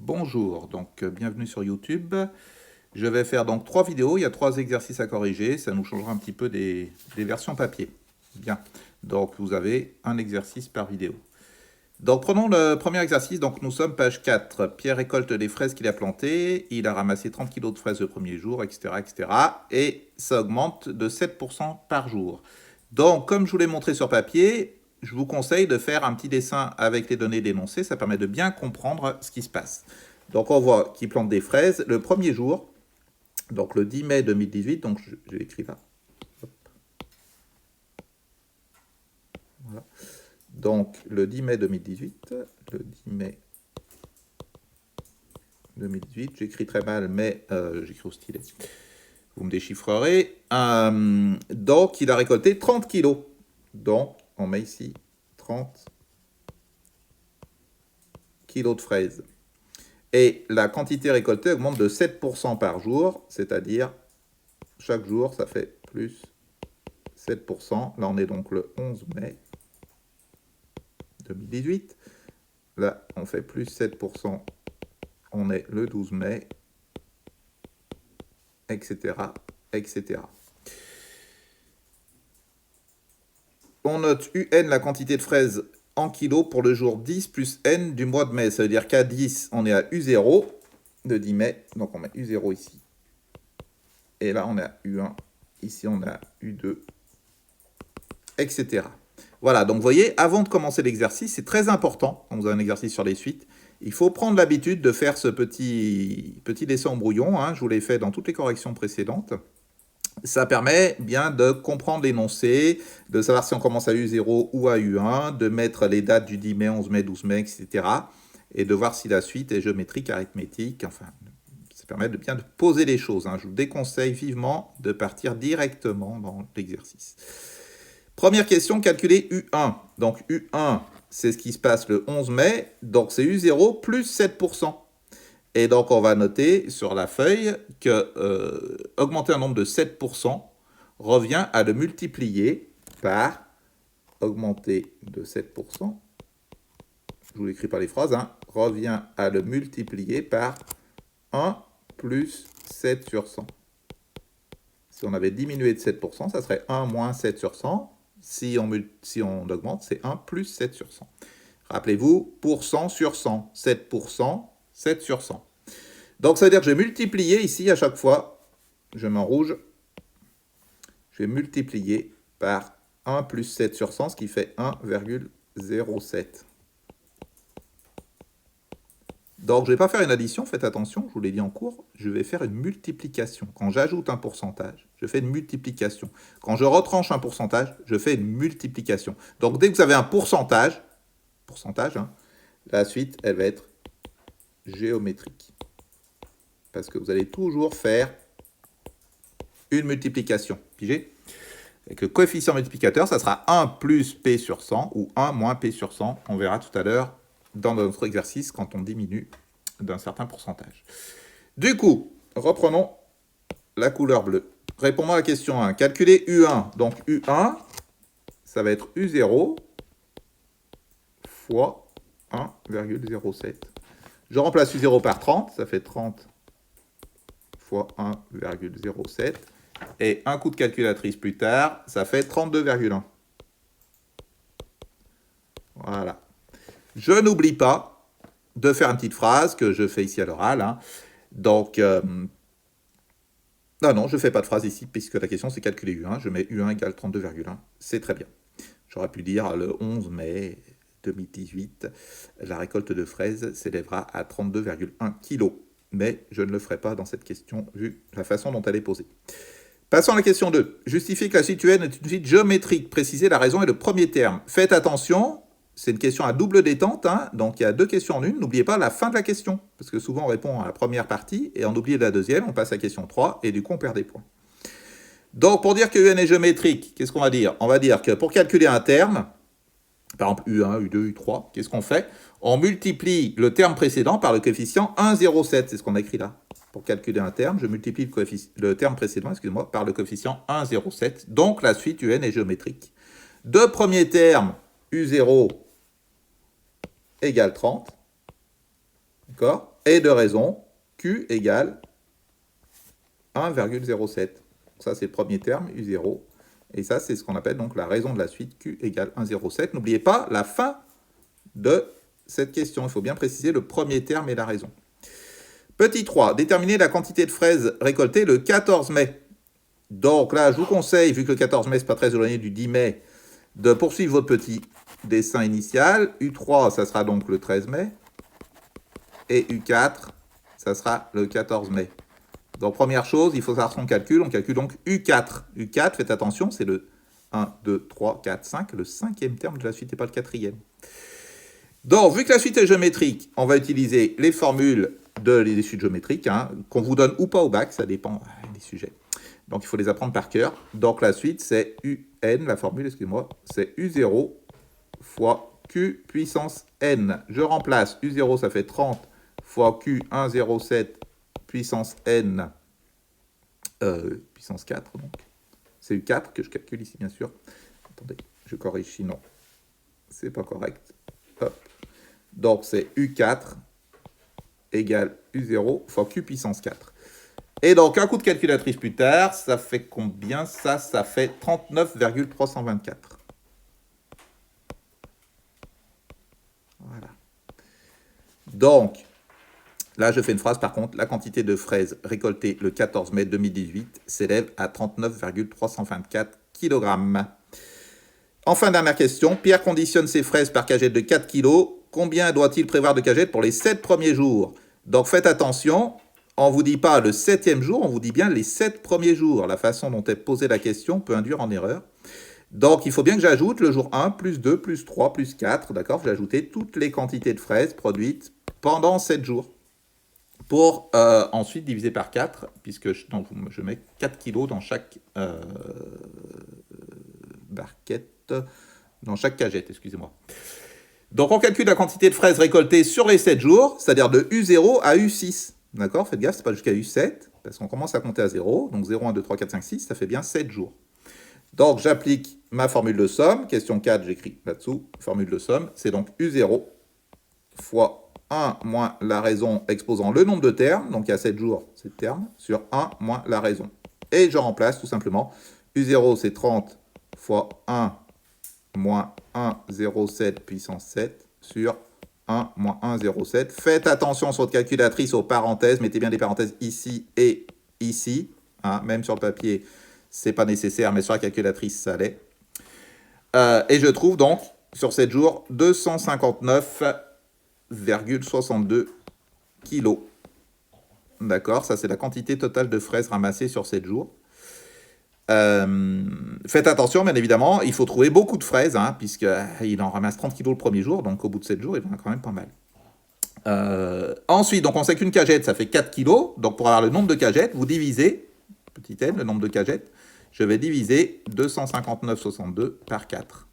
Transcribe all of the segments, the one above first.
Bonjour, bienvenue sur YouTube. Je vais faire donc 3 vidéos, il y a 3 exercices à corriger, ça nous changera un petit peu des versions papier. Bien, donc vous avez un exercice par vidéo. Donc prenons le premier exercice, donc nous sommes page 4. Pierre récolte les fraises qu'il a plantées, il a ramassé 30 kg de fraises le premier jour, etc., etc. Et ça augmente de 7% par jour. Donc comme je vous l'ai montré sur papier, je vous conseille de faire un petit dessin avec les données d'énoncé, ça permet de bien comprendre ce qui se passe. Donc on voit qu'il plante des fraises le premier jour, donc le 10 mai 2018, donc je l'écris là. Voilà. Donc le 10 mai 2018, le 10 mai 2018, j'écris très mal, mais j'écris au stylet. Vous me déchiffrerez. Donc il a récolté 30 kilos. Donc on met ici 30 kilos de fraises. Et la quantité récoltée augmente de 7% par jour, c'est-à-dire chaque jour, ça fait plus 7%. Là, on est donc le 11 mai 2018. Là, on fait plus 7%. On est le 12 mai, etc., etc. On note UN, la quantité de fraises en kilos pour le jour 10 plus N du mois de mai. Ça veut dire qu'à 10, on est à U0 de 10 mai. Donc, on met U0 ici. Et là, on est à U1. Ici, on est à U2, etc. Voilà, donc vous voyez, avant de commencer l'exercice, c'est très important, quand vous avez un exercice sur les suites, il faut prendre l'habitude de faire ce petit dessin en brouillon, hein, je vous l'ai fait dans toutes les corrections précédentes. Ça permet bien de comprendre l'énoncé, de savoir si on commence à U0 ou à U1, de mettre les dates du 10 mai, 11 mai, 12 mai, etc. Et de voir si la suite est géométrique, arithmétique, enfin, ça permet de bien de poser les choses, hein. Je vous déconseille vivement de partir directement dans l'exercice. Première question, calculer U1. Donc U1, c'est ce qui se passe le 11 mai, donc c'est U0 plus 7%. Et donc on va noter sur la feuille que augmenter un nombre de 7% revient à le multiplier par augmenter de 7%. Je vous l'écris par les phrases, hein, revient à le multiplier par 1 plus 7 sur 100. Si on avait diminué de 7%, ça serait 1 moins 7 sur 100. Si on augmente, c'est 1 plus 7 sur 100. Rappelez-vous, pourcent sur 100, 7%, 7 sur 100. Donc ça veut dire que je vais multiplier ici à chaque fois, je mets en rouge, je vais multiplier par 1 plus 7 sur 100, ce qui fait 1,07. Donc je ne vais pas faire une addition, faites attention, je vous l'ai dit en cours, je vais faire une multiplication. Quand j'ajoute un pourcentage, je fais une multiplication. Quand je retranche un pourcentage, je fais une multiplication. Donc dès que vous avez un pourcentage, hein, la suite, elle va être géométrique. Parce que vous allez toujours faire une multiplication. Pigé ? Avec le coefficient multiplicateur, ça sera 1 plus P sur 100 ou 1 moins P sur 100. On verra tout à l'heure dans notre exercice quand on diminue d'un certain pourcentage. Du coup, reprenons la couleur bleue. Répondons à la question 1. Calculer U1. Donc U1, ça va être U0 fois 1,07. Je remplace U0 par 30, ça fait 30 fois 1,07. Et un coup de calculatrice plus tard, ça fait 32,1. Voilà. Je n'oublie pas de faire une petite phrase que je fais ici à l'oral, hein. Donc, non, je ne fais pas de phrase ici, puisque la question c'est calculer U1. Je mets U1 égale 32,1. C'est très bien. J'aurais pu dire le 11 mai 2018, la récolte de fraises s'élèvera à 32,1 kg. Mais je ne le ferai pas dans cette question, vu la façon dont elle est posée. Passons à la question 2. Justifier que la suite UN est une suite géométrique. Préciser la raison et le premier terme. Faites attention, c'est une question à double détente, hein, donc il y a 2 questions en une. N'oubliez pas la fin de la question, parce que souvent on répond à la première partie, et on oublie la deuxième, on passe à la question 3, et du coup on perd des points. Donc pour dire que UN est géométrique, qu'est-ce qu'on va dire? On va dire que pour calculer un terme, par exemple U1, U2, U3, qu'est-ce qu'on fait? On multiplie le terme précédent par le coefficient 1,07, c'est ce qu'on a écrit là. Pour calculer un terme, je multiplie le terme précédent, par le coefficient 1,07. Donc la suite UN est géométrique. Deux premiers termes, U0 égale 30. d'accord? Et de raison, Q égale 1,07. Ça, c'est le premier terme, U0. Et ça, c'est ce qu'on appelle donc la raison de la suite, Q égale 1,07. N'oubliez pas la fin de cette question. Il faut bien préciser le premier terme et la raison. Petit 3, déterminer la quantité de fraises récoltées le 14 mai. Donc là, je vous conseille, vu que le 14 mai, c'est pas très éloigné du 10 mai, de poursuivre votre petit dessin initial. U3, ça sera donc le 13 mai. Et U4, ça sera le 14 mai. Donc, première chose, il faut savoir son calcul. On calcule donc U4. U4, faites attention, c'est le 1, 2, 3, 4, 5, le cinquième terme de la suite et pas le quatrième. Donc, vu que la suite est géométrique, on va utiliser les formules des suites géométriques, hein, qu'on vous donne ou pas au bac, ça dépend des sujets. Donc, il faut les apprendre par cœur. Donc, la suite, c'est UN, la formule, excusez-moi, c'est U0 fois Q puissance N. Je remplace U0, ça fait 30 fois Q 1,07 puissance N, puissance 4, donc. C'est U4 que je calcule ici, bien sûr. Attendez, je corrige, sinon, c'est pas correct. Hop. Donc, c'est U4 égale U0 fois Q puissance 4. Et donc, un coup de calculatrice plus tard, ça fait combien? Ça fait 39,324. Voilà. Donc, là, je fais une phrase, par contre, la quantité de fraises récoltées le 14 mai 2018 s'élève à 39,324 kg. Enfin, dernière question. Pierre conditionne ses fraises par cagette de 4 kg. Combien doit-il prévoir de cagettes pour les 7 premiers jours? Donc, faites attention. On ne vous dit pas le 7e jour, on vous dit bien les 7 premiers jours. La façon dont est posée la question peut induire en erreur. Donc, il faut bien que j'ajoute le jour 1, plus 2, plus 3, plus 4. D'accord? Je vais ajouter toutes les quantités de fraises produites pendant 7 jours. Pour ensuite diviser par 4, puisque je mets 4 kg dans chaque barquette, dans chaque cagette, excusez-moi. Donc, on calcule la quantité de fraises récoltées sur les 7 jours, c'est-à-dire de U0 à U6. D'accord? Faites gaffe, c'est pas jusqu'à U7, parce qu'on commence à compter à 0. Donc, 0, 1, 2, 3, 4, 5, 6, ça fait bien 7 jours. Donc, j'applique ma formule de somme. Question 4, j'écris là-dessous. Formule de somme, c'est donc U0 fois 1 moins la raison exposant le nombre de termes. Donc, il y a 7 jours, 7 termes, sur 1 moins la raison. Et je remplace tout simplement. U0, c'est 30 fois 1 moins 1,07 puissance 7 sur 1 moins 1,07. Faites attention sur votre calculatrice aux parenthèses. Mettez bien des parenthèses ici et ici. Hein, même sur le papier, c'est pas nécessaire, mais sur la calculatrice, ça l'est. Et je trouve donc, sur 7 jours, 259,62 kg. D'accord, ça c'est la quantité totale de fraises ramassées sur 7 jours. Faites attention, bien évidemment, il faut trouver beaucoup de fraises, hein, puisqu'il en ramasse 30 kg le premier jour, donc au bout de 7 jours, il en a quand même pas mal. Ensuite, donc on sait qu'une cagette, ça fait 4 kg, donc pour avoir le nombre de cagettes, vous divisez, petit n, le nombre de cagettes, je vais diviser 259,62 par 4.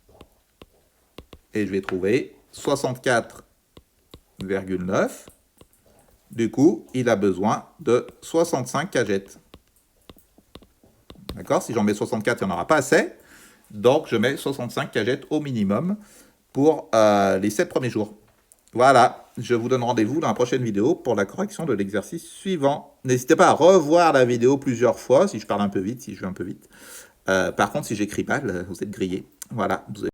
Et je vais trouver 64,9. Du coup, il a besoin de 65 cagettes. D'accord? Si j'en mets 64, il n'y en aura pas assez. Donc, je mets 65 cagettes au minimum pour les 7 premiers jours. Voilà, je vous donne rendez-vous dans la prochaine vidéo pour la correction de l'exercice suivant. N'hésitez pas à revoir la vidéo plusieurs fois, si je parle un peu vite, si je vais un peu vite. Par contre, si j'écris mal, vous êtes grillé. Voilà, vous